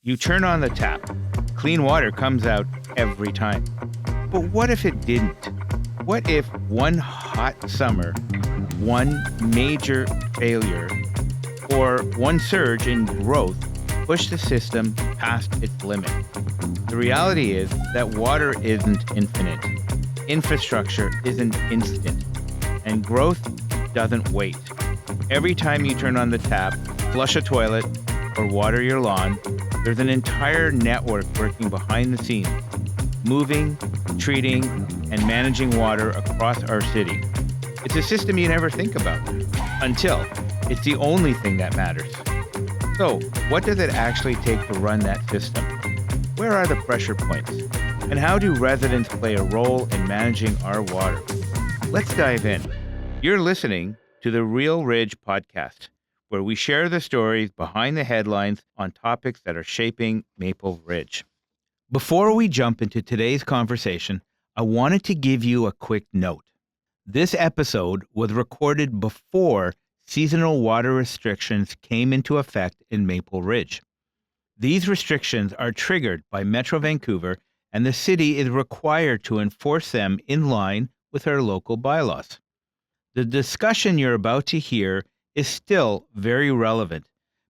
You turn on the tap. Clean water comes out every time. But what if it didn't? What if one hot summer, one major failure, or one surge in growth pushed the system past its limit? The reality is that water isn't infinite, infrastructure isn't instant, and growth doesn't wait. Every time you turn on the tap, flush a toilet, or water your lawn, there's an entire network working behind the scenes, moving, treating, and managing water across our city. It's a system you never think about until it's the only thing that matters. So, what does it actually take to run that system? Where are the pressure points? And how do residents play a role in managing our water? Let's dive in. You're listening to the Real Ridge podcast, where we share the stories behind the headlines on topics that are shaping Maple Ridge. Before we jump into today's conversation, I wanted to give you a quick note. This episode was recorded before seasonal water restrictions came into effect in Maple Ridge. These restrictions are triggered by Metro Vancouver, and the city is required to enforce them in line with our local bylaws. The discussion you're about to hear is still very relevant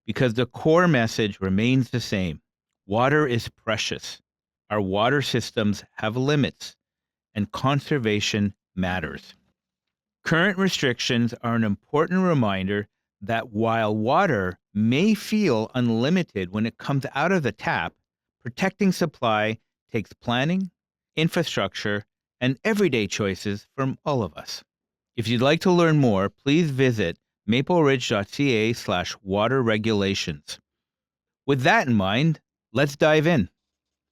because the core message remains the same. Water is precious. Our water systems have limits, and conservation matters. Current restrictions are an important reminder that while water may feel unlimited when it comes out of the tap, protecting supply takes planning, infrastructure, and everyday choices from all of us. If you'd like to learn more, please visit mapleridge.ca/water regulations. With that in mind, let's dive in.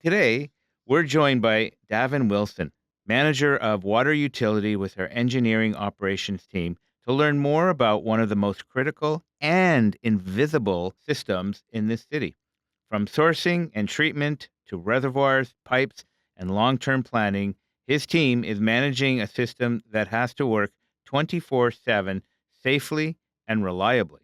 Today, we're joined by Davin Wilson, Manager of Water Utility with our engineering operations team, to learn more about one of the most critical and invisible systems in this city. From sourcing and treatment to reservoirs, pipes, and long-term planning, his team is managing a system that has to work 24/7 safely and reliably,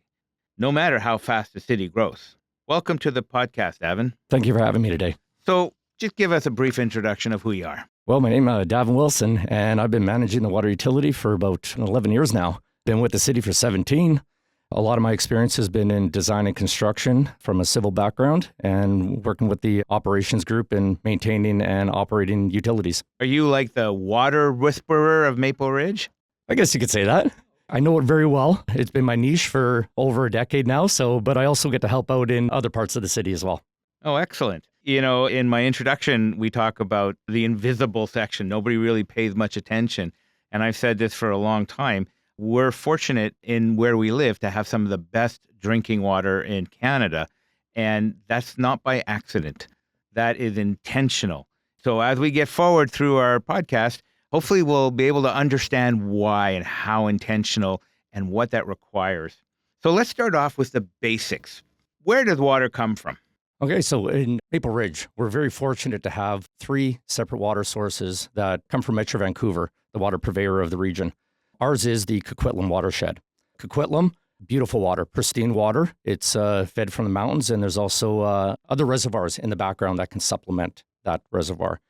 no matter how fast the city grows. Welcome to the podcast, Davin. Thank you for having me today. So just give us a brief introduction of who you are. Well, my name is Davin Wilson, and I've been managing the water utility for about 11 years now. Been with the city for 17. A lot of my experience has been in design and construction from a civil background and working with the operations group in maintaining and operating utilities. Are you like the water whisperer of Maple Ridge? I guess you could say that. I know it very well. It's been my niche for over a decade now, but I also get to help out in other parts of the city as well. Oh, excellent. You know, in my introduction, we talk about the invisible section. Nobody really pays much attention. And I've said this for a long time. We're fortunate in where we live to have some of the best drinking water in Canada. And that's not by accident. That is intentional. So as we get forward through our podcast, hopefully we'll be able to understand why and how intentional and what that requires. So let's start off with the basics. Where does water come from? Okay, so in Maple Ridge, we're very fortunate to have 3 separate water sources that come from Metro Vancouver, the water purveyor of the region. Ours is the Coquitlam watershed. Coquitlam, beautiful water, pristine water. It's fed from the mountains, and there's also other reservoirs in the background that can supplement that reservoir.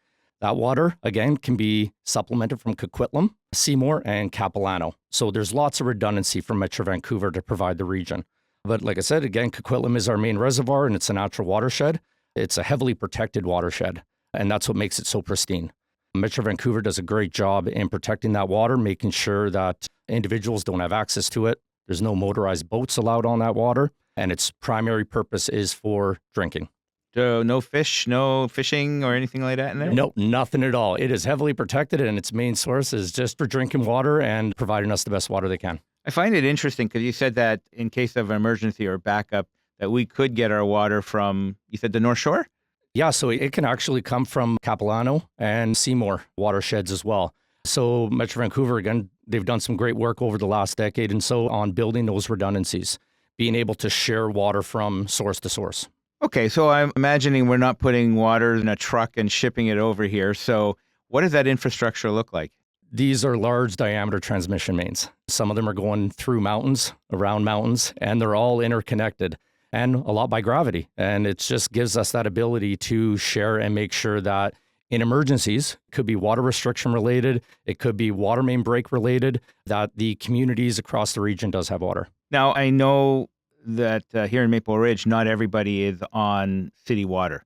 That water, again, can be supplemented from Coquitlam, Seymour, and Capilano. So there's lots of redundancy from Metro Vancouver to provide the region. But like I said, again, Coquitlam is our main reservoir, and it's a natural watershed. It's a heavily protected watershed, and that's what makes it so pristine. Metro Vancouver does a great job in protecting that water, making sure that individuals don't have access to it. There's no motorized boats allowed on that water, and its primary purpose is for drinking. So no fish, no fishing or anything like that in there? No, nothing at all. It is heavily protected, and its main source is just for drinking water and providing us the best water they can. I find it interesting because you said that in case of emergency or backup, that we could get our water from, you said the North Shore? Yeah, so it can actually come from Capilano and Seymour watersheds as well. So Metro Vancouver, again, they've done some great work over the last decade and so on building those redundancies, being able to share water from source to source. Okay, so I'm imagining we're not putting water in a truck and shipping it over here. So what does that infrastructure look like? These are large diameter transmission mains. Some of them are going through mountains, around mountains, and they're all interconnected. and a lot by gravity. And it just gives us that ability to share and make sure that in emergencies, it could be water restriction related, it could be water main break related, that the communities across the region does have water. Now, I know that here in Maple Ridge, not everybody is on city water.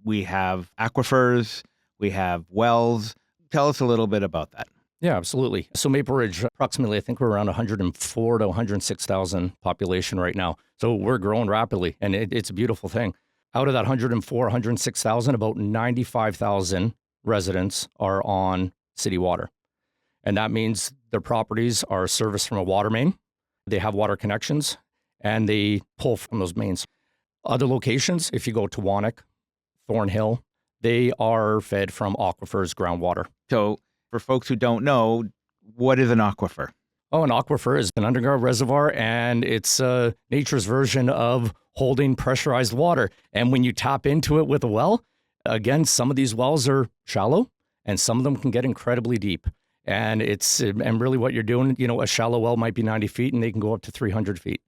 We have aquifers, we have wells. Tell us a little bit about that. Yeah, absolutely. So Maple Ridge, approximately, I think we're around 104 to 106,000 population right now. So we're growing rapidly, and it's a beautiful thing. Out of that 104, 106,000, about 95,000 residents are on city water. And that means their properties are serviced from a water main. They have water connections, and they pull from those mains. Other locations, if you go to Wannock, Thornhill, they are fed from aquifers, groundwater. So for folks who don't know, what is an aquifer? Oh, an aquifer is an underground reservoir, and it's nature's version of holding pressurized water. And when you tap into it with a well, again, some of these wells are shallow, and some of them can get incredibly deep. And really what you're doing, a shallow well might be 90 feet, and they can go up to 300 feet.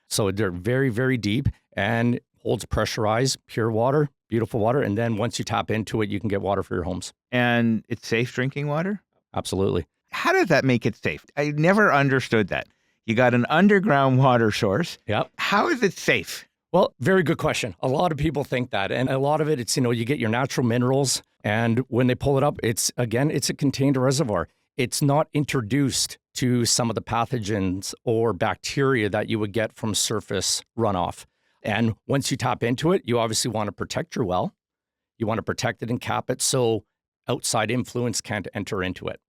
So they're very, very deep and holds pressurized, pure water, beautiful water. And then once you tap into it, you can get water for your homes. And it's safe drinking water? Absolutely. How does that make it safe? I never understood that. You got an underground water source. Yep. How is it safe? Well, very good question. A lot of people think that. And a lot of it's, you get your natural minerals. And when they pull it up, it's a contained reservoir. It's not introduced to some of the pathogens or bacteria that you would get from surface runoff. And once you tap into it, you obviously want to protect your well. You want to protect it and cap it so outside influence can't enter into it.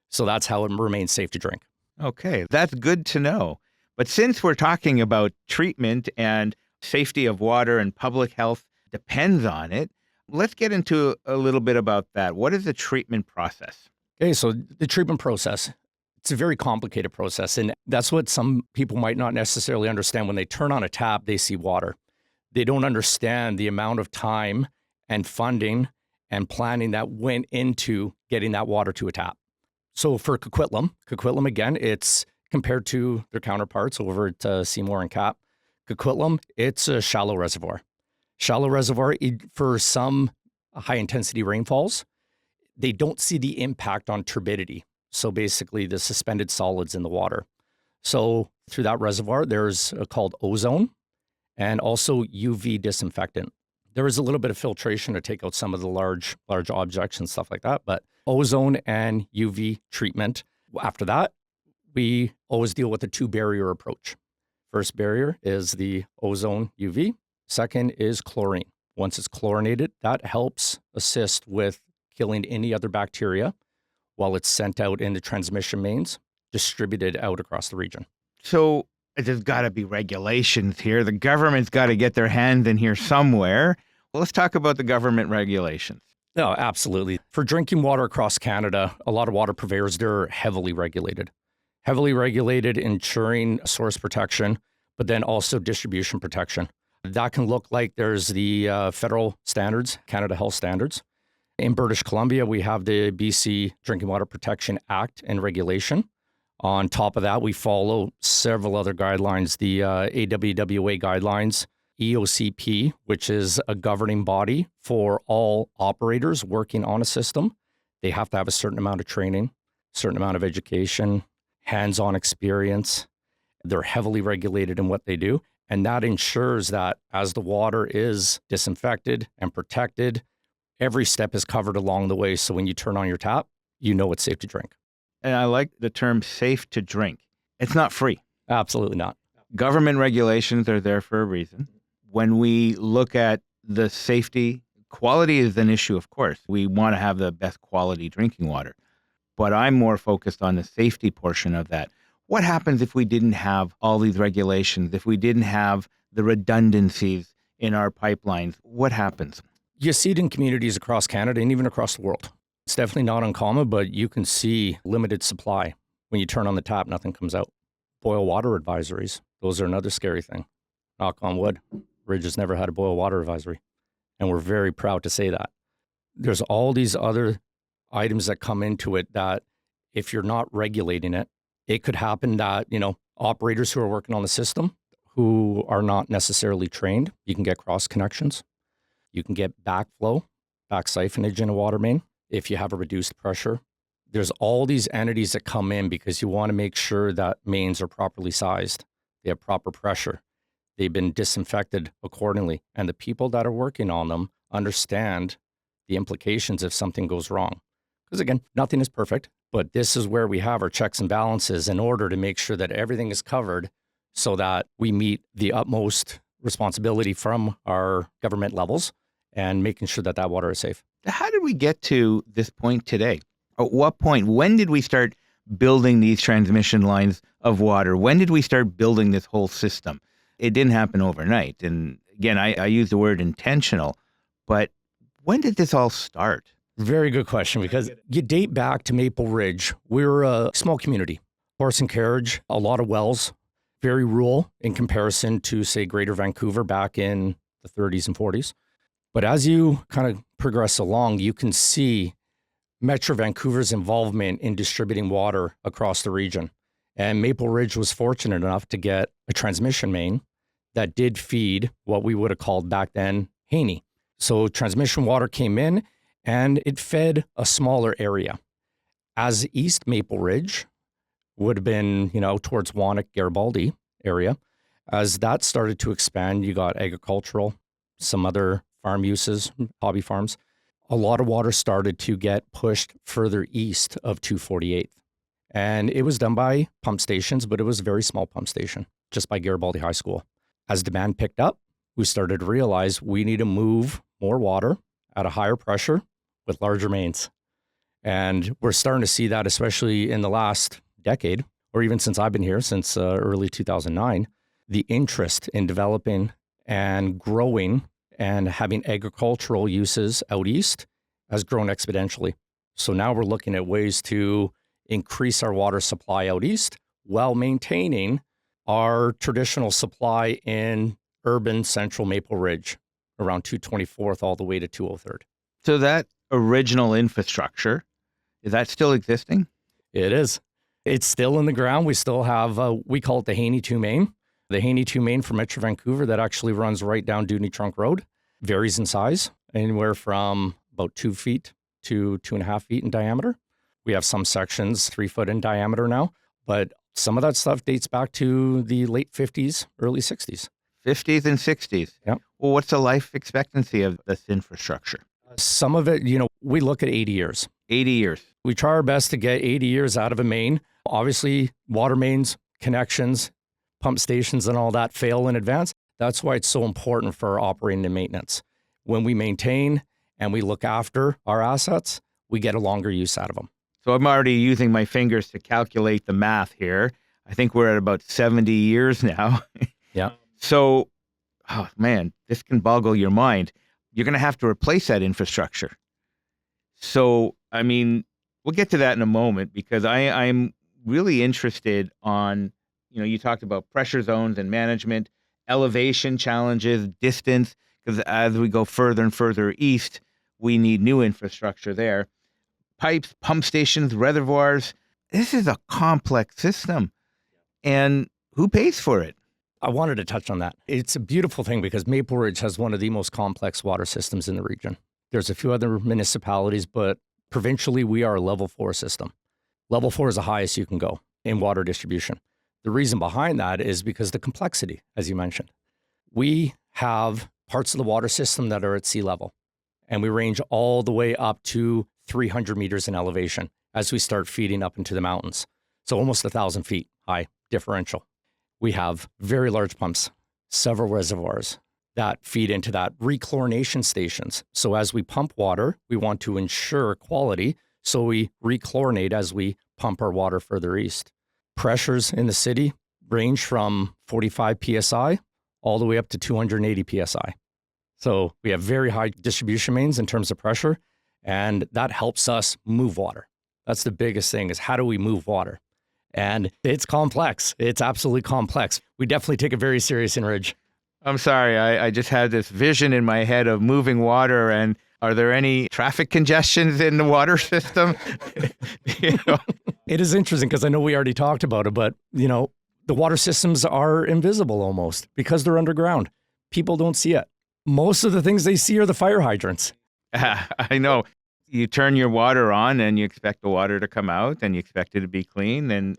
So that's how it remains safe to drink. Okay, that's good to know. But since we're talking about treatment and safety of water and public health depends on it, let's get into a little bit about that. What is the treatment process? Okay, so the treatment process, it's a very complicated process. And that's what some people might not necessarily understand. When they turn on a tap, they see water. They don't understand the amount of time and funding and planning that went into getting that water to a tap. So for Coquitlam, again, it's compared to their counterparts over at Seymour and Cap. Coquitlam, it's a shallow reservoir. For some high-intensity rainfalls, they don't see the impact on turbidity. So basically the suspended solids in the water. So through that reservoir, there's called ozone and also UV disinfectant. There is a little bit of filtration to take out some of the large objects and stuff like that, but ozone and UV treatment. After that, we always deal with a 2-barrier approach. First barrier is the ozone UV. Second is chlorine. Once it's chlorinated, that helps assist with killing any other bacteria while it's sent out in the transmission mains, distributed out across the region. So there's got to be regulations here. The government's got to get their hands in here somewhere. Well, let's talk about the government regulations. No, absolutely. For drinking water across Canada, a lot of water purveyors, they're heavily regulated, ensuring source protection, but then also distribution protection. That can look like there's the federal standards, Canada Health Standards. In British Columbia, we have the BC Drinking Water Protection Act and regulation. On top of that, we follow several other guidelines, the AWWA guidelines, EOCP, which is a governing body for all operators working on a system. They have to have a certain amount of training, certain amount of education, hands-on experience. They're heavily regulated in what they do. And that ensures that as the water is disinfected and protected, every step is covered along the way. So when you turn on your tap, you know it's safe to drink. And I like the term safe to drink. It's not free. Absolutely not. Government regulations are there for a reason. When we look at the safety, quality is an issue, of course. We want to have the best quality drinking water. But I'm more focused on the safety portion of that. What happens if we didn't have all these regulations, if we didn't have the redundancies in our pipelines? What happens? You see it in communities across Canada and even across the world. It's definitely not uncommon, but you can see limited supply. When you turn on the tap, nothing comes out. Boil water advisories, those are another scary thing. Knock on wood, Ridge has never had a boil water advisory, and we're very proud to say that. There's all these other items that come into it that if you're not regulating it, it could happen that, operators who are working on the system, who are not necessarily trained. You can get cross connections. You can get backflow, back siphonage in a water main if you have a reduced pressure. There's all these entities that come in because you want to make sure that mains are properly sized. They have proper pressure. They've been disinfected accordingly. And the people that are working on them understand the implications if something goes wrong. Because again, nothing is perfect, but this is where we have our checks and balances in order to make sure that everything is covered so that we meet the utmost responsibility from our government levels and making sure that that water is safe. How did we get to this point today? At what point, when did we start building these transmission lines of water? When did we start building this whole system? It didn't happen overnight. And again, I use the word intentional, but when did this all start? Very good question, because you date back to Maple Ridge. We're a small community, horse and carriage, a lot of wells, very rural in comparison to, say, Greater Vancouver back in the 30s and 40s. But as you kind of progress along, you can see Metro Vancouver's involvement in distributing water across the region. And Maple Ridge was fortunate enough to get a transmission main that did feed what we would have called back then Haney. So transmission water came in and it fed a smaller area. As East Maple Ridge would have been, towards Wannock, Garibaldi area, as that started to expand, you got agricultural, some other farm uses, hobby farms. A lot of water started to get pushed further east of 248th. And it was done by pump stations, but it was a very small pump station, just by Garibaldi High School. As demand picked up, we started to realize we need to move more water at a higher pressure with larger mains. And we're starting to see that, especially in the last decade, or even since I've been here, since early 2009, the interest in developing and growing and having agricultural uses out east has grown exponentially. So now we're looking at ways to increase our water supply out east while maintaining our traditional supply in urban central Maple Ridge, around 224th all the way to 203rd. So that original infrastructure, is that still existing? It is. It's still in the ground. We still have, we call it the Haney 2 main. The Haney 2 main from Metro Vancouver that actually runs right down Dewdney Trunk Road. Varies in size, anywhere from about 2 feet to 2.5 feet in diameter. We have some sections 3 foot in diameter now, but some of that stuff dates back to the late 50s, early 60s. 50s and 60s. Yep. Well, what's the life expectancy of this infrastructure? Some of it, we look at 80 years. 80 years. We try our best to get 80 years out of a main. Obviously, water mains, connections, pump stations and all that fail in advance. That's why it's so important for operating and maintenance. When we maintain and we look after our assets, we get a longer use out of them. So I'm already using my fingers to calculate the math here. I think we're at about 70 years now. Yeah. So, oh man, this can boggle your mind. You're going to have to replace that infrastructure. So, I mean, we'll get to that in a moment because I'm really interested on, you talked about pressure zones and management, elevation challenges, distance, because as we go further and further east, we need new infrastructure there. Pipes, pump stations, reservoirs. This is a complex system. And who pays for it? I wanted to touch on that. It's a beautiful thing because Maple Ridge has one of the most complex water systems in the region. There's a few other municipalities, but provincially, we are a level 4 system. Level 4 is the highest you can go in water distribution. The reason behind that is because the complexity, as you mentioned. We have parts of the water system that are at sea level, and we range all the way up to 300 meters in elevation as we start feeding up into the mountains. So almost 1,000 feet high differential. We have very large pumps, several reservoirs that feed into that, rechlorination stations. So as we pump water, we want to ensure quality, so we rechlorinate as we pump our water further east. Pressures in the city range from 45 PSI all the way up to 280 PSI. So we have very high distribution mains in terms of pressure, and that helps us move water. That's the biggest thing, is how do we move water? And it's complex. It's absolutely complex. We definitely take it very serious in Ridge. I'm sorry. I just had this vision in my head of moving water. And are there any traffic congestions in the water system? It is interesting because I know we already talked about it, but The water systems are invisible almost because they're underground. People don't see it. Most of the things they see are the fire hydrants. I know. You turn your water on and you expect the water to come out and you expect it to be clean. And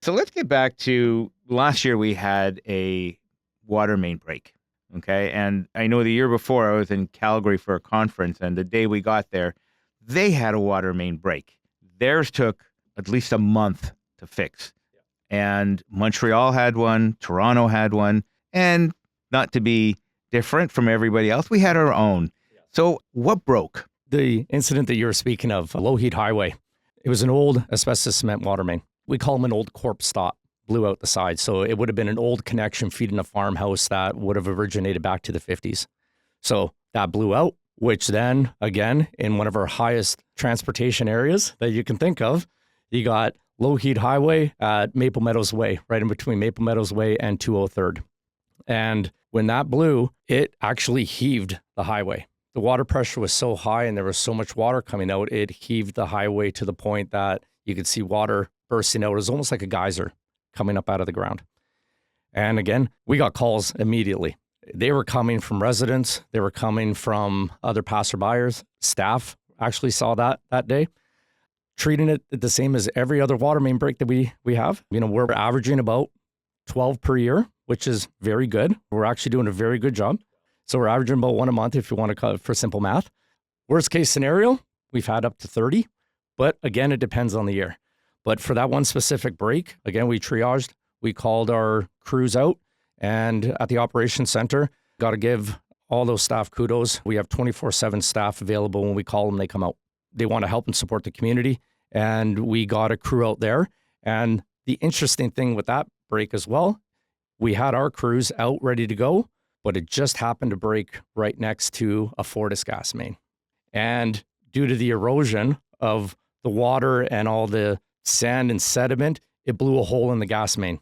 so let's get back to last year. We had a water main break. Okay. And I know the year before I was in Calgary for a conference, and the day we got there, they had a water main break. Theirs took at least a month to fix. And Montreal had one, Toronto had one, and not to be different from everybody else, we had our own. So what broke? The incident that you were speaking of, Lougheed Highway, it was an old asbestos cement water main. We call them an old corpse stop, blew out the side. So it would have been an old connection feeding a farmhouse that would have originated back to the 50s. So that blew out, which then, again, in one of our highest transportation areas that you can think of, you got Lougheed Highway at Maple Meadows Way, right in between Maple Meadows Way and 203rd. And when that blew, it actually heaved the highway. The water pressure was so high and there was so much water coming out, it heaved the highway to the point that you could see water bursting out. It was almost like a geyser coming up out of the ground. And again, we got calls immediately. They were coming from residents. They were coming from other passerbyers. Staff actually saw that day, treating it the same as every other water main break that we have. You know, we're averaging about 12 per year, which is very good. We're actually doing a very good job. So we're averaging about one a month if you want to call it for simple math. Worst case scenario, we've had up to 30, but again, it depends on the year. But for that one specific break, again, we triaged, we called our crews out, and at the operations center, got to give all those staff kudos. We have 24/7 staff available. When we call them, they come out. They want to help and support the community, and we got a crew out there. And the interesting thing with that break as well, we had our crews out ready to go, but it just happened to break right next to a Fortis gas main. And due to the erosion of the water and all the sand and sediment, it blew a hole in the gas main.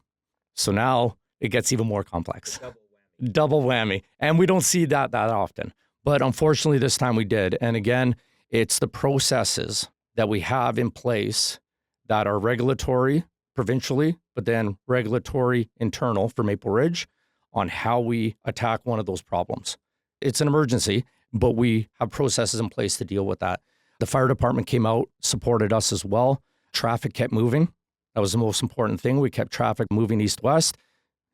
So now it gets even more complex. Double whammy. And we don't see that often. But unfortunately, this time we did. And again, it's the processes that we have in place that are regulatory provincially, but then regulatory internal for Maple Ridge on how we attack one of those problems. It's an emergency, but we have processes in place to deal with that. The fire department came out, supported us as well. Traffic kept moving. That was the most important thing. We kept traffic moving east-west.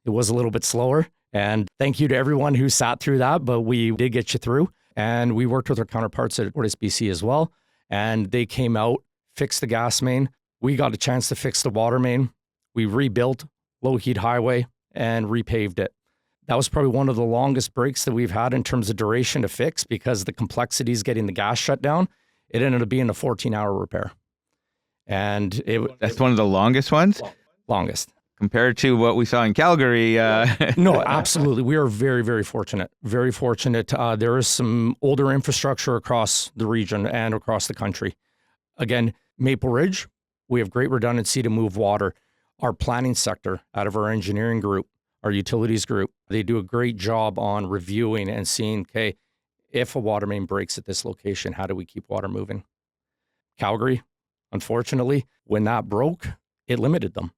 It was a little bit slower. And thank you to everyone who sat through that, but we did get you through. And we worked with our counterparts at Fortis BC as well. And they came out, fixed the gas main. We got a chance to fix the water main. We rebuilt Lougheed Highway and repaved it. That was probably one of the longest breaks that we've had in terms of duration to fix because the complexities getting the gas shut down, it ended up being a 14-hour repair. And That's one of the longest ones? Longest. Compared to what we saw in Calgary. No, absolutely. We are very, very fortunate. Very fortunate. There is some older infrastructure across the region and across the country. Again, Maple Ridge, we have great redundancy to move water. Our planning sector out of our engineering group, our utilities group, they do a great job on reviewing and seeing, okay, if a water main breaks at this location, how do we keep water moving? Calgary, unfortunately, when that broke, it limited them.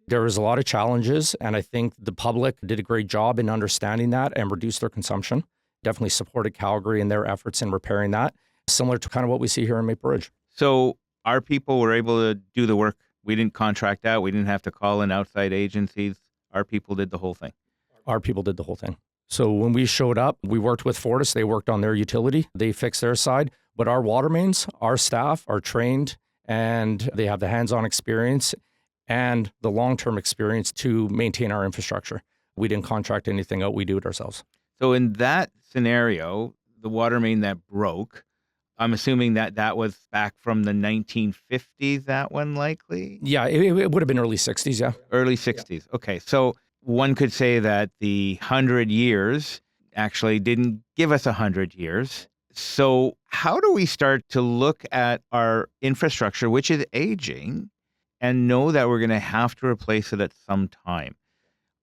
There was a lot of challenges, and I think the public did a great job in understanding that and reduced their consumption. Definitely supported Calgary in their efforts in repairing that, similar to kind of what we see here in Maple Ridge. So our people were able to do the work. We didn't contract out. We didn't have to call in outside agencies. Our people did the whole thing. Our people did the whole thing. So when we showed up, we worked with Fortis. They worked on their utility. They fixed their side. But our water mains, our staff are trained, and they have the hands-on experience and the long-term experience to maintain our infrastructure. We didn't contract anything out. We do it ourselves. So in that scenario, the water main that broke, I'm assuming that was back from the 1950s, that one likely? Yeah, it would have been early 60s, yeah. Early 60s. Okay, so one could say that the 100 years actually didn't give us 100 years. So how do we start to look at our infrastructure, which is aging, and know that we're going to have to replace it at some time?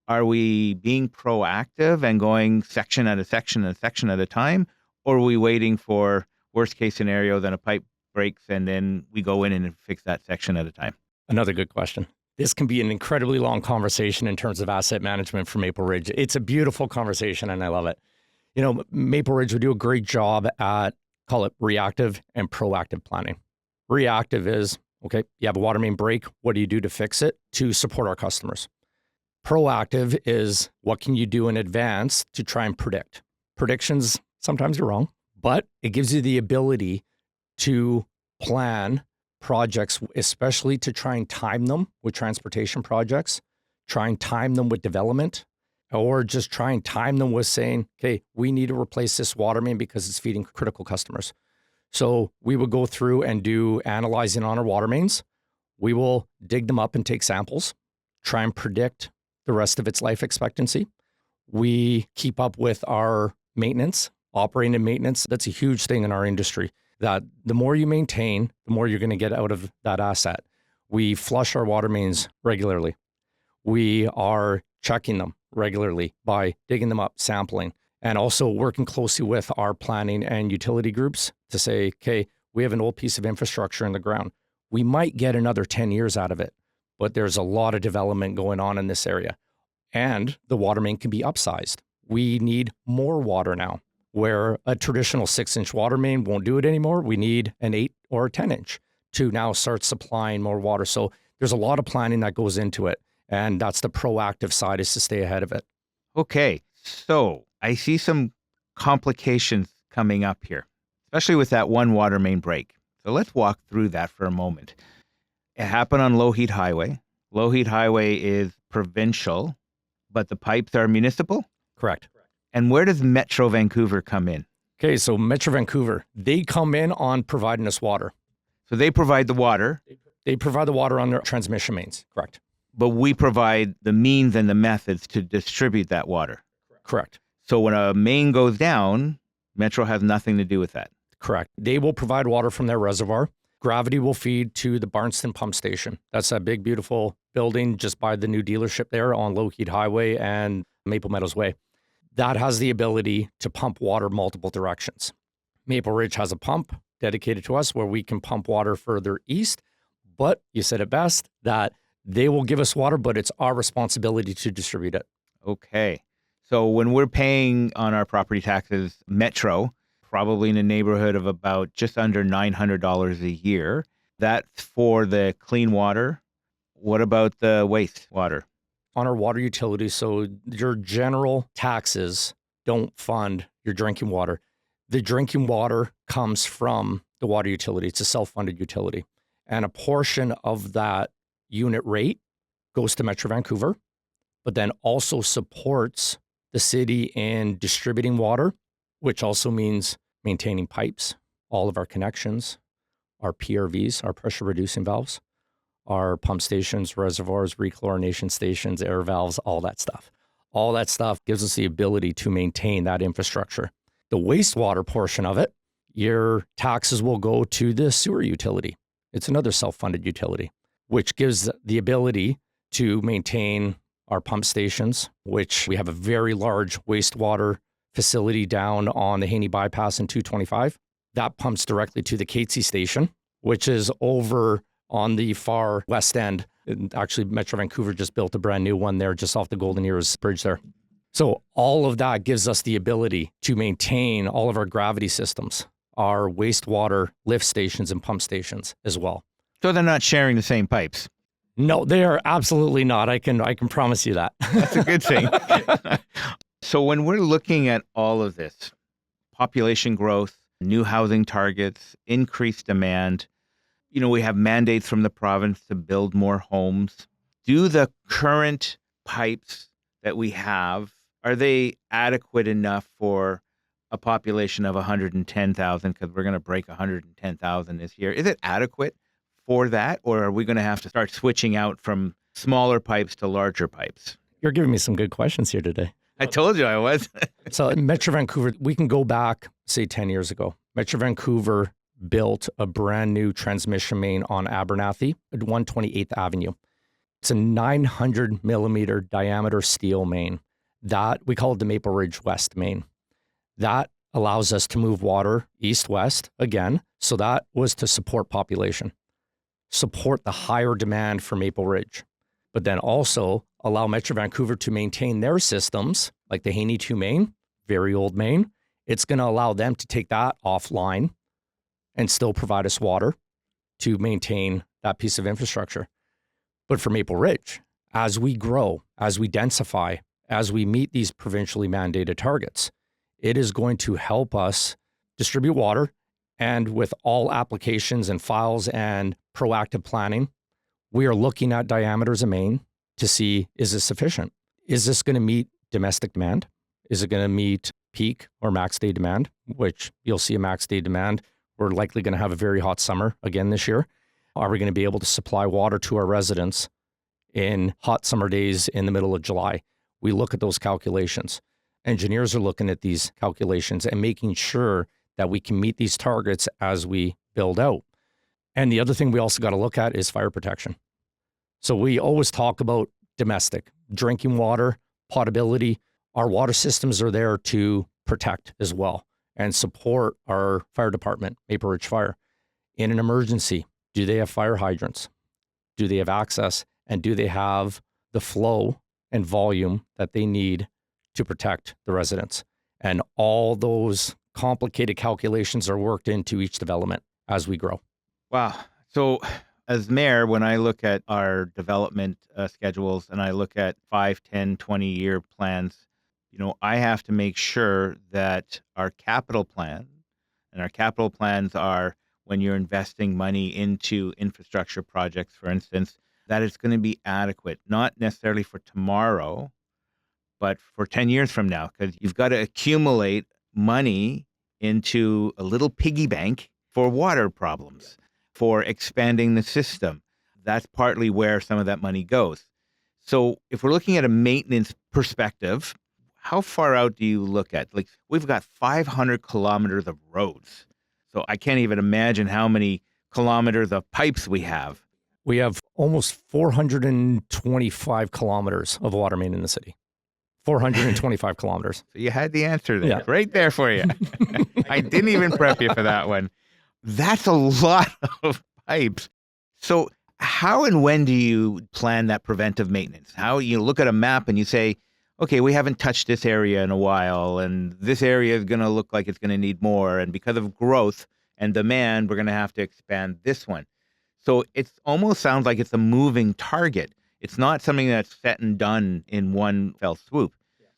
Are we being proactive and going section at a section at a section at a time? Or are we waiting for worst case scenario, then a pipe breaks and then we go in and fix that section at a time? Another good question. This can be an incredibly long conversation in terms of asset management for Maple Ridge. It's a beautiful conversation and I love it. You know, Maple Ridge would do a great job at, call it reactive and proactive planning. Reactive is, okay, you have a water main break. What do you do to fix it to support our customers? Proactive is what can you do in advance to try and predict? Predictions, sometimes are wrong, but it gives you the ability to plan projects, especially to try and time them with transportation projects, try and time them with development, or just try and time them with saying, okay, we need to replace this water main because it's feeding critical customers. So we would go through and do analyzing on our water mains. We will dig them up and take samples, try and predict the rest of its life expectancy. We keep up with our maintenance, operating and maintenance. That's a huge thing in our industry, that the more you maintain, the more you're going to get out of that asset. We flush our water mains regularly. We are checking them regularly by digging them up, sampling, and also working closely with our planning and utility groups to say, okay, we have an old piece of infrastructure in the ground. We might get another 10 years out of it, but there's a lot of development going on in this area. And the water main can be upsized. We need more water now, where a traditional 6-inch water main won't do it anymore. We need an 8 or a 10-inch to now start supplying more water. So there's a lot of planning that goes into it. And that's the proactive side, is to stay ahead of it. Okay, so I see some complications coming up here, especially with that one water main break. So let's walk through that for a moment. It happened on Lougheed Highway. Lougheed Highway is provincial, but the pipes are municipal? Correct. And where does Metro Vancouver come in? Okay, so Metro Vancouver, they come in on providing us water. So they provide the water. They provide the water on their transmission mains. Correct. But we provide the means and the methods to distribute that water. Correct. So when a main goes down, Metro has nothing to do with that. Correct. They will provide water from their reservoir. Gravity will feed to the Barnston Pump Station. That's a big, beautiful building just by the new dealership there on Lougheed Highway and Maple Meadows Way. That has the ability to pump water multiple directions. Maple Ridge has a pump dedicated to us where we can pump water further east. But you said it best, that they will give us water, but it's our responsibility to distribute it. Okay. So when we're paying on our property taxes, Metro, probably in the neighborhood of about just under $900 a year, that's for the clean water. What about the wastewater? On our water utilities, so your general taxes don't fund your drinking water. The drinking water comes from the water utility. It's a self-funded utility. And a portion of that unit rate goes to Metro Vancouver, but then also supports the city in distributing water, which also means maintaining pipes, all of our connections, our PRVs, our pressure reducing valves, our pump stations, reservoirs, rechlorination stations, air valves, all that stuff. All that stuff gives us the ability to maintain that infrastructure. The wastewater portion of it, your taxes will go to the sewer utility. It's another self-funded utility, which gives the ability to maintain our pump stations, which we have a very large wastewater facility down on the Haney Bypass in 225. That pumps directly to the Catesy station, which is over on the far west end. And actually, Metro Vancouver just built a brand new one there just off the Golden Ears Bridge there. So all of that gives us the ability to maintain all of our gravity systems, our wastewater lift stations and pump stations as well. So they're not sharing the same pipes. No, they are absolutely not. I can promise you that. That's a good thing. So when we're looking at all of this, population growth, new housing targets, increased demand, we have mandates from the province to build more homes. Do the current pipes that we have, are they adequate enough for a population of 110,000? Because we're going to break 110,000 this year. Is it adequate for that? Or are we going to have to start switching out from smaller pipes to larger pipes? You're giving me some good questions here today. I told you I was. So in Metro Vancouver, we can go back, say 10 years ago. Metro Vancouver built a brand new transmission main on Abernathy at 128th Avenue. It's a 900 millimeter diameter steel main. That we call it the Maple Ridge West main. That allows us to move water east-west again. So that was to support population, support the higher demand for Maple Ridge. but then also allow Metro Vancouver to maintain their systems, like the Haney 2 main, very old main. It's going to allow them to take that offline and still provide us water to maintain that piece of infrastructure. But for Maple Ridge, as we grow, as we densify, as we meet these provincially mandated targets, it is going to help us distribute water. And with all applications and files and proactive planning, we are looking at diameters of main to see, is this sufficient? Is this going to meet domestic demand? Is it going to meet peak or max day demand, which you'll see a max day demand? We're likely going to have a very hot summer again this year. Are we going to be able to supply water to our residents in hot summer days in the middle of July? We look at those calculations. Engineers are looking at these calculations and making sure that we can meet these targets as we build out. And the other thing we also got to look at is fire protection. So we always talk about domestic, drinking water, potability. Our water systems are there to protect as well and support our fire department, Maple Ridge Fire. In an emergency, do they have fire hydrants? Do they have access? And do they have the flow and volume that they need to protect the residents? And all those complicated calculations are worked into each development as we grow. Wow. So as mayor, when I look at our development schedules and I look at 5, 10, 20-year plans, I have to make sure that our capital plan, and our capital plans are when you're investing money into infrastructure projects, for instance, that it's going to be adequate, not necessarily for tomorrow, but for 10 years from now, because you've got to accumulate money into a little piggy bank for water problems, for expanding the system. That's partly where some of that money goes. So if we're looking at a maintenance perspective, how far out do you look at? Like, we've got 500 kilometers of roads. So I can't even imagine how many kilometers of pipes we have. We have almost 425 kilometers of water main in the city. 425 kilometers. So you had the answer there, Yeah. right there for you. I didn't even prep you for that one. That's a lot of pipes. So how and when do you plan that preventive maintenance? How you look at a map and you say, okay, we haven't touched this area in a while, and this area is going to look like it's going to need more. And because of growth and demand, we're going to have to expand this one. So it almost sounds like it's a moving target. It's not something that's set and done in one fell swoop.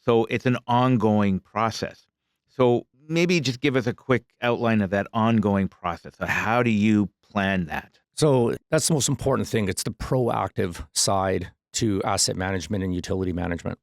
So it's an ongoing process. So maybe just give us a quick outline of that ongoing process. So how do you plan that? So that's the most important thing. It's the proactive side to asset management and utility management.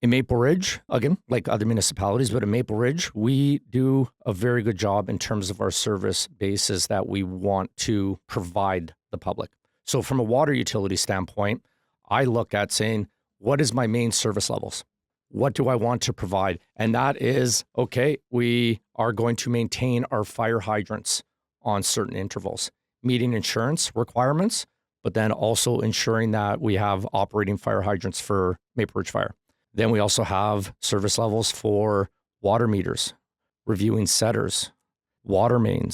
In Maple Ridge, again, like other municipalities, but in Maple Ridge, we do a very good job in terms of our service bases that we want to provide the public. So from a water utility standpoint, I look at saying, what is my main service levels? What do I want to provide? And that is, okay, we are going to maintain our fire hydrants on certain intervals, meeting insurance requirements, but then also ensuring that we have operating fire hydrants for Maple Ridge Fire. Then we also have service levels for water meters, reviewing setters, water main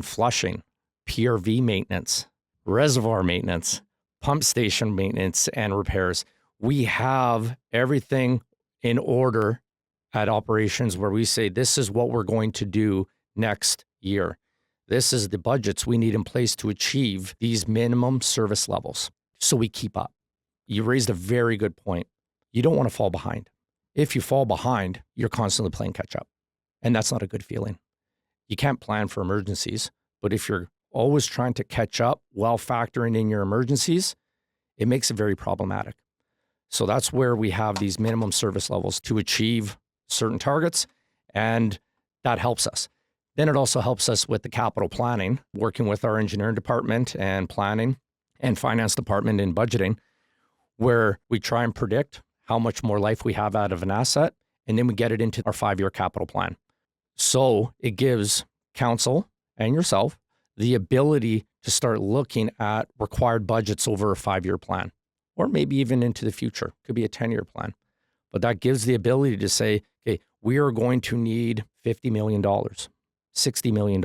flushing, PRV maintenance, reservoir maintenance, pump station maintenance and repairs. We have everything in order at operations where we say, this is what we're going to do next year. This is the budgets we need in place to achieve these minimum service levels so we keep up. You raised a very good point. You don't want to fall behind. If you fall behind, you're constantly playing catch up. And that's not a good feeling. You can't plan for emergencies, but if you're always trying to catch up while factoring in your emergencies, it makes it very problematic. So that's where we have these minimum service levels to achieve certain targets, and that helps us. Then it also helps us with the capital planning, working with our engineering department and planning and finance department in budgeting, where we try and predict how much more life we have out of an asset, and then we get it into our 5-year capital plan. So it gives council and yourself the ability to start looking at required budgets over a 5-year plan, or maybe even into the future. Could be a 10-year plan. But that gives the ability to say, okay, we are going to need $50 million, $60 million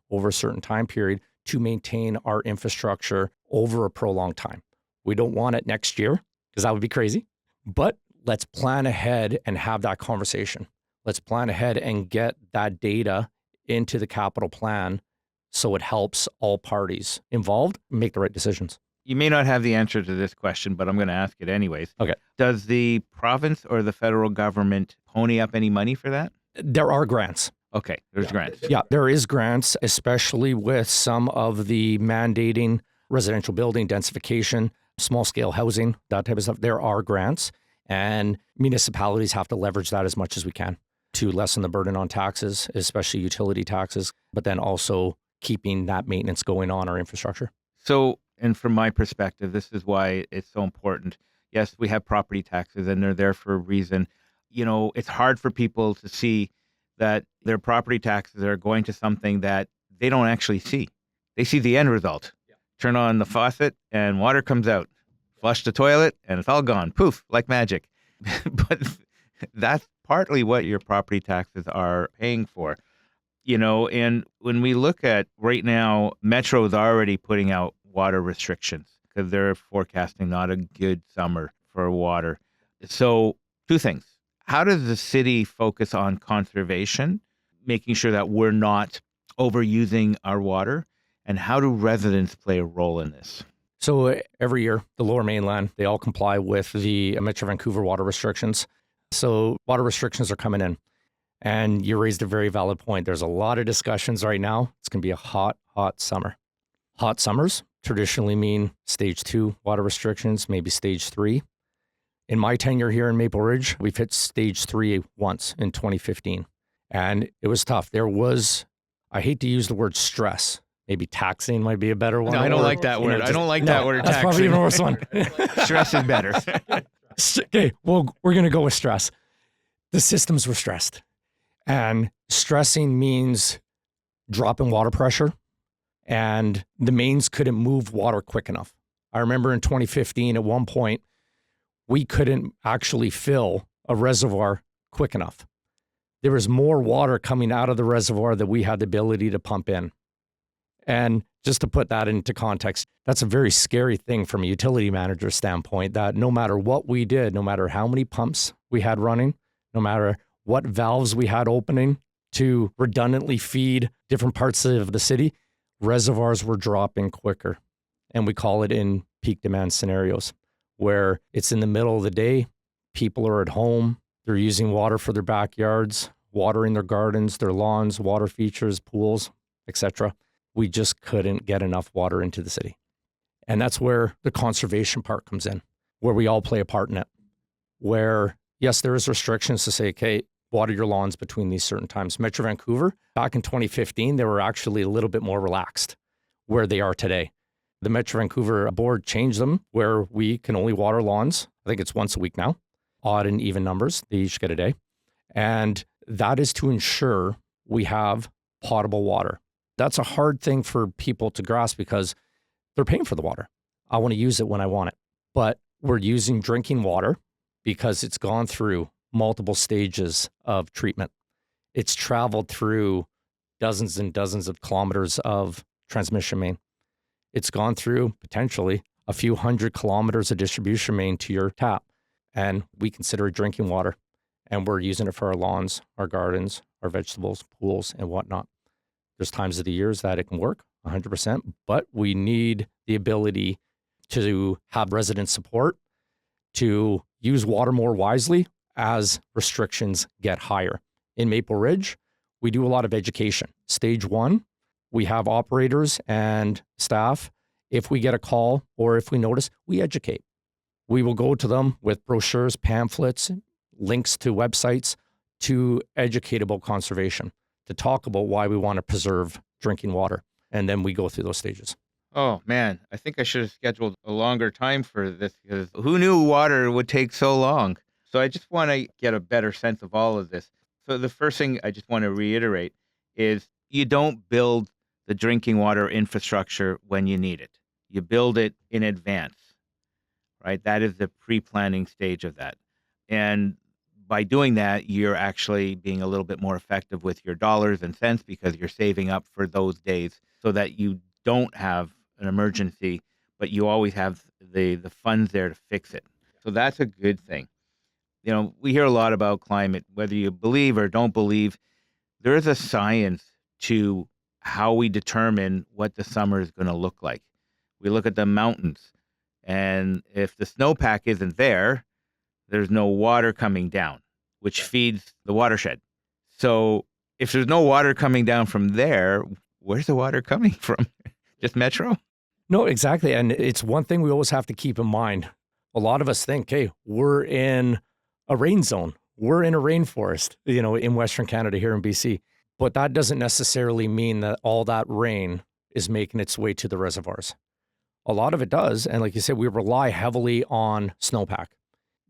over a certain time period to maintain our infrastructure over a prolonged time. We don't want it next year because that would be crazy. But let's plan ahead and have that conversation. Let's plan ahead and get that data into the capital plan so it helps all parties involved make the right decisions. You may not have the answer to this question, but I'm going to ask it anyways. Okay. Does the province or the federal government pony up any money for that? There are grants. Okay, there's grants. Yeah, there is grants, especially with some of the mandating residential building densification, small scale housing, that type of stuff. There are grants, and municipalities have to leverage that as much as we can to lessen the burden on taxes, especially utility taxes, but then also keeping that maintenance going on our infrastructure. So, and from my perspective, this is why it's so important. Yes, we have property taxes and they're there for a reason. You know, it's hard for people to see that their property taxes are going to something that they don't actually see. They see the end result. Yeah. Turn on the faucet and water comes out. Flush the toilet and it's all gone. Poof, like magic. But that's partly what your property taxes are paying for. You know, and when we look at right now, Metro is already putting out water restrictions because they're forecasting not a good summer for water. So 2 things. How does the city focus on conservation, making sure that we're not overusing our water? And how do residents play a role in this? So every year, the Lower Mainland, they all comply with the Metro Vancouver water restrictions. So water restrictions are coming in. And you raised a very valid point. There's a lot of discussions right now. It's going to be a hot, hot summer. Hot summers traditionally mean stage 2 water restrictions, maybe stage 3. In my tenure here in Maple Ridge, we've hit stage 3 once in 2015. And it was tough. There was, I hate to use the word stress. Maybe taxing might be a better one. No, I don't like that word. I don't like that word. That's probably even worse one. Stress is better. Okay, well, we're going to go with stress. The systems were stressed. And stressing means dropping water pressure, and the mains couldn't move water quick enough. I remember in 2015, at one point, we couldn't actually fill a reservoir quick enough. There was more water coming out of the reservoir that we had the ability to pump in. And just to put that into context, that's a very scary thing from a utility manager standpoint, that no matter what we did, no matter how many pumps we had running, no matter what valves we had opening to redundantly feed different parts of the city, reservoirs were dropping quicker. And we call it in peak demand scenarios, where it's in the middle of the day, people are at home, they're using water for their backyards, watering their gardens, their lawns, water features, pools, etc. We just couldn't get enough water into the city. And that's where the conservation part comes in, where we all play a part in it, where yes, there is restrictions to say, okay, water your lawns between these certain times. Metro Vancouver, back in 2015, they were actually a little bit more relaxed where they are today. The Metro Vancouver board changed them where we can only water lawns. I think it's once a week now, odd and even numbers. They each get a day. And that is to ensure we have potable water. That's a hard thing for people to grasp because they're paying for the water. I want to use it when I want it. But we're using drinking water because it's gone through multiple stages of treatment. It's traveled through dozens and dozens of kilometers of transmission main. It's gone through potentially a few hundred kilometers of distribution main to your tap. And we consider it drinking water. And we're using it for our lawns, our gardens, our vegetables, pools, and whatnot. There's times of the years that it can work 100%, but we need the ability to have resident support, to use water more wisely as restrictions get higher. In Maple Ridge, we do a lot of education. Stage 1, we have operators and staff. If we get a call or if we notice, we educate. We will go to them with brochures, pamphlets, links to websites to educate about conservation, to talk about why we want to preserve drinking water. And then we go through those stages. Oh, man, I think I should have scheduled a longer time for this because who knew water would take so long? So I just want to get a better sense of all of this. So the first thing I just want to reiterate is you don't build the drinking water infrastructure when you need it. You build it in advance, right? That is the pre-planning stage of that. And by doing that, you're actually being a little bit more effective with your dollars and cents because you're saving up for those days so that you don't have an emergency but you always have the funds there to fix it. So that's a good thing. We hear a lot about climate, whether you believe or don't believe. There is a science to how we determine what the summer is going to look like. We look at the mountains, and if the snowpack isn't there, there's no water coming down, which feeds the watershed. So if there's no water coming down from there, where's the water coming from? Just Metro? No, exactly. And it's one thing we always have to keep in mind. A lot of us think, hey, we're in a rain zone. We're in a rainforest, in Western Canada here in BC. But that doesn't necessarily mean that all that rain is making its way to the reservoirs. A lot of it does. And like you said, we rely heavily on snowpack.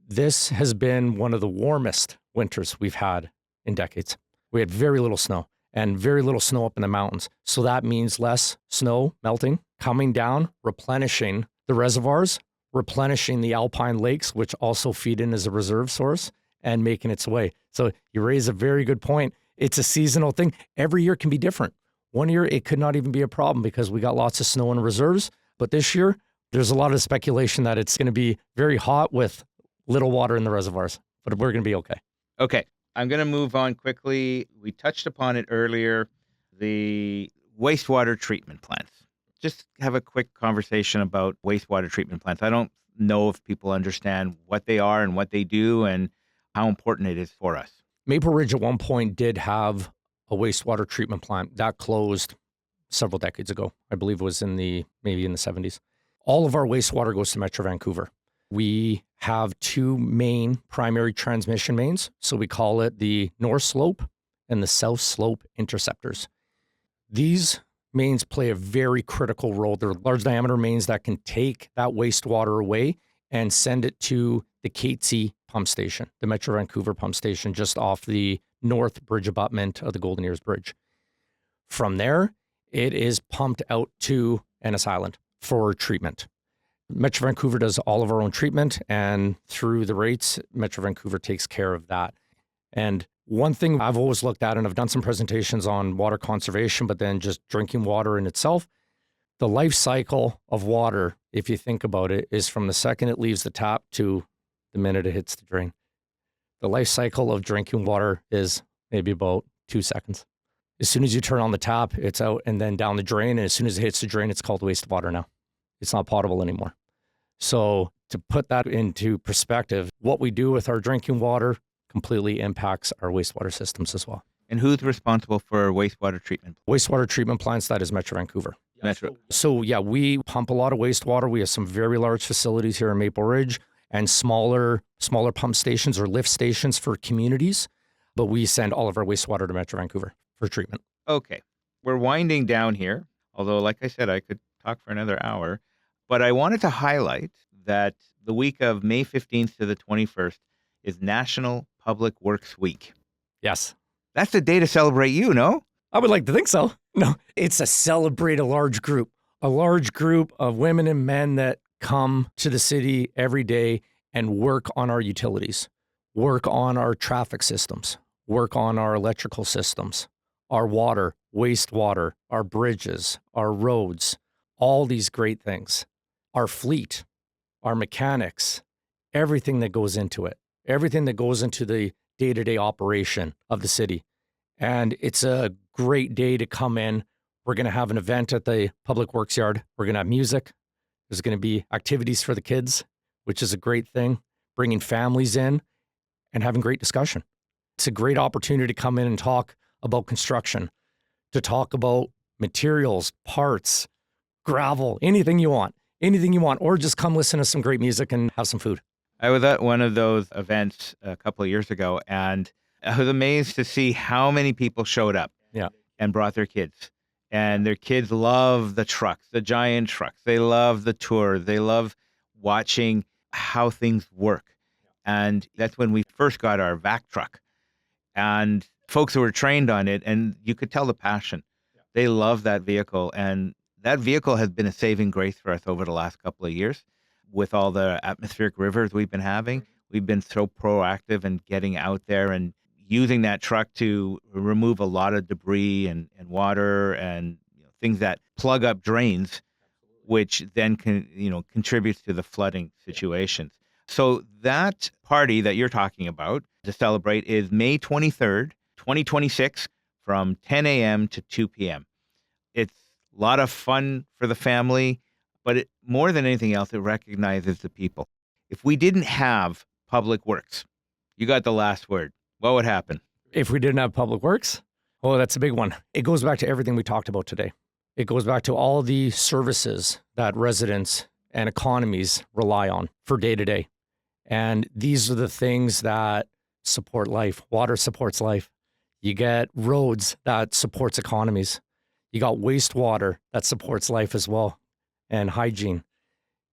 This has been one of the warmest winters we've had in decades. We had very little snow and very little snow up in the mountains. So that means less snow melting, coming down, replenishing the reservoirs, replenishing the alpine lakes, which also feed in as a reserve source, and making its way. So you raise a very good point. It's a seasonal thing. Every year can be different. One year, it could not even be a problem because we got lots of snow in reserves. But this year, there's a lot of speculation that it's going to be very hot with little water in the reservoirs. But we're going to be okay. Okay. I'm going to move on quickly. We touched upon it earlier, the wastewater treatment plants. Just have a quick conversation about wastewater treatment plants. I don't know if people understand what they are and what they do and how important it is for us. Maple Ridge at one point did have a wastewater treatment plant that closed several decades ago. I believe it was maybe in the 70s. All of our wastewater goes to Metro Vancouver. We have two main primary transmission mains. So we call it the North Slope and the South Slope interceptors. These mains play a very critical role. They're large diameter mains that can take that wastewater away and send it to the Catesy pump station, the Metro Vancouver pump station, just off the north bridge abutment of the Golden Ears Bridge. From there, it is pumped out to Ennis Island for treatment. Metro Vancouver does all of our own treatment, and through the rates, Metro Vancouver takes care of that. And one thing I've always looked at, and I've done some presentations on water conservation, but then just drinking water in itself, the life cycle of water, if you think about it, is from the second it leaves the tap to the minute it hits the drain. The life cycle of drinking water is maybe about 2 seconds. As soon as you turn on the tap, it's out and then down the drain. And as soon as it hits the drain, it's called wastewater now. It's not potable anymore. So to put that into perspective, what we do with our drinking water completely impacts our wastewater systems as well. And who's responsible for wastewater treatment? Wastewater treatment plants, that is Metro Vancouver. Metro. So yeah, we pump a lot of wastewater. We have some very large facilities here in Maple Ridge and smaller pump stations or lift stations for communities. But we send all of our wastewater to Metro Vancouver for treatment. Okay. We're winding down here, although like I said, I could talk for another hour. But I wanted to highlight that the week of May 15th to the 21st is National Public Works Week. Yes. That's the day to celebrate you, no? I would like to think so. No, it's to celebrate a large group of women and men that come to the city every day and work on our utilities, work on our traffic systems, work on our electrical systems, our water, wastewater, our bridges, our roads, all these great things, our fleet, our mechanics, everything that goes into it, everything that goes into the day-to-day operation of the city. And it's a great day to come in. We're going to have an event at the Public Works Yard. We're going to have music. There's going to be activities for the kids, which is a great thing, bringing families in and having great discussion. It's a great opportunity to come in and talk about construction, to talk about materials, parts, gravel, anything you want, or just come listen to some great music and have some food. I was at one of those events a couple of years ago, and I was amazed to see how many people showed up and brought their kids. And their kids love the trucks, the giant trucks. They love the tour. They love watching how things work. And that's when we first got our vac truck. And folks who were trained on it, and you could tell the passion. They love that vehicle. And that vehicle has been a saving grace for us over the last couple of years. With all the atmospheric rivers we've been having, we've been so proactive in getting out there and using that truck to remove a lot of debris and water and things that plug up drains. which then contributes to the flooding situations. So that party that you're talking about to celebrate is May 23rd, 2026, from 10 a.m. to 2 p.m. It's a lot of fun for the family, but more than anything else, it recognizes the people. If we didn't have public works, you got the last word, what would happen? If we didn't have public works, oh, that's a big one. It goes back to everything we talked about today. It goes back to all the services that residents and economies rely on for day to day. And these are the things that support life. Water supports life. You get roads that supports economies. You got wastewater that supports life as well, and hygiene.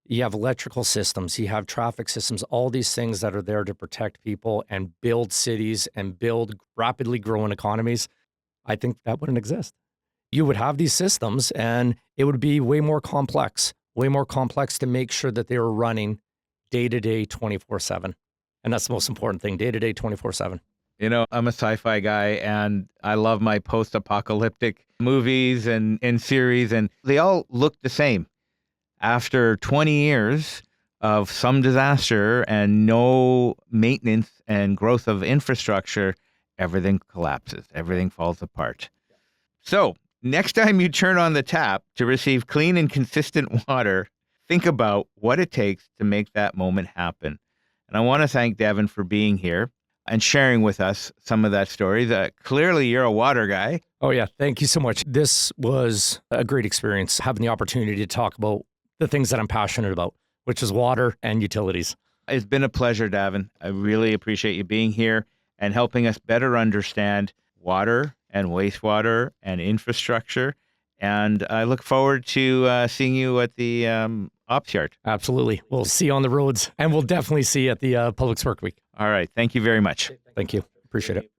You have electrical systems, you have traffic systems, all these things that are there to protect people and build cities and build rapidly growing economies. I think that wouldn't exist. You would have these systems and it would be way more complex to make sure that they were running day to day 24/7. And that's the most important thing, day to day 24/7. You know, I'm a sci-fi guy and I love my post-apocalyptic movies and series, and they all look the same. After 20 years of some disaster and no maintenance and growth of infrastructure, everything collapses, everything falls apart. So next time you turn on the tap to receive clean and consistent water, think about what it takes to make that moment happen. And I want to thank Davin for being here and sharing with us some of that story. Clearly, you're a water guy. Oh, yeah. Thank you so much. This was a great experience, having the opportunity to talk about the things that I'm passionate about, which is water and utilities. It's been a pleasure, Davin. I really appreciate you being here and helping us better understand water and wastewater and infrastructure. And I look forward to seeing you at the Ops Yard. Absolutely. We'll see you on the roads, and we'll definitely see you at the Public Work Week. All right. Thank you very much. Thank you. Appreciate it.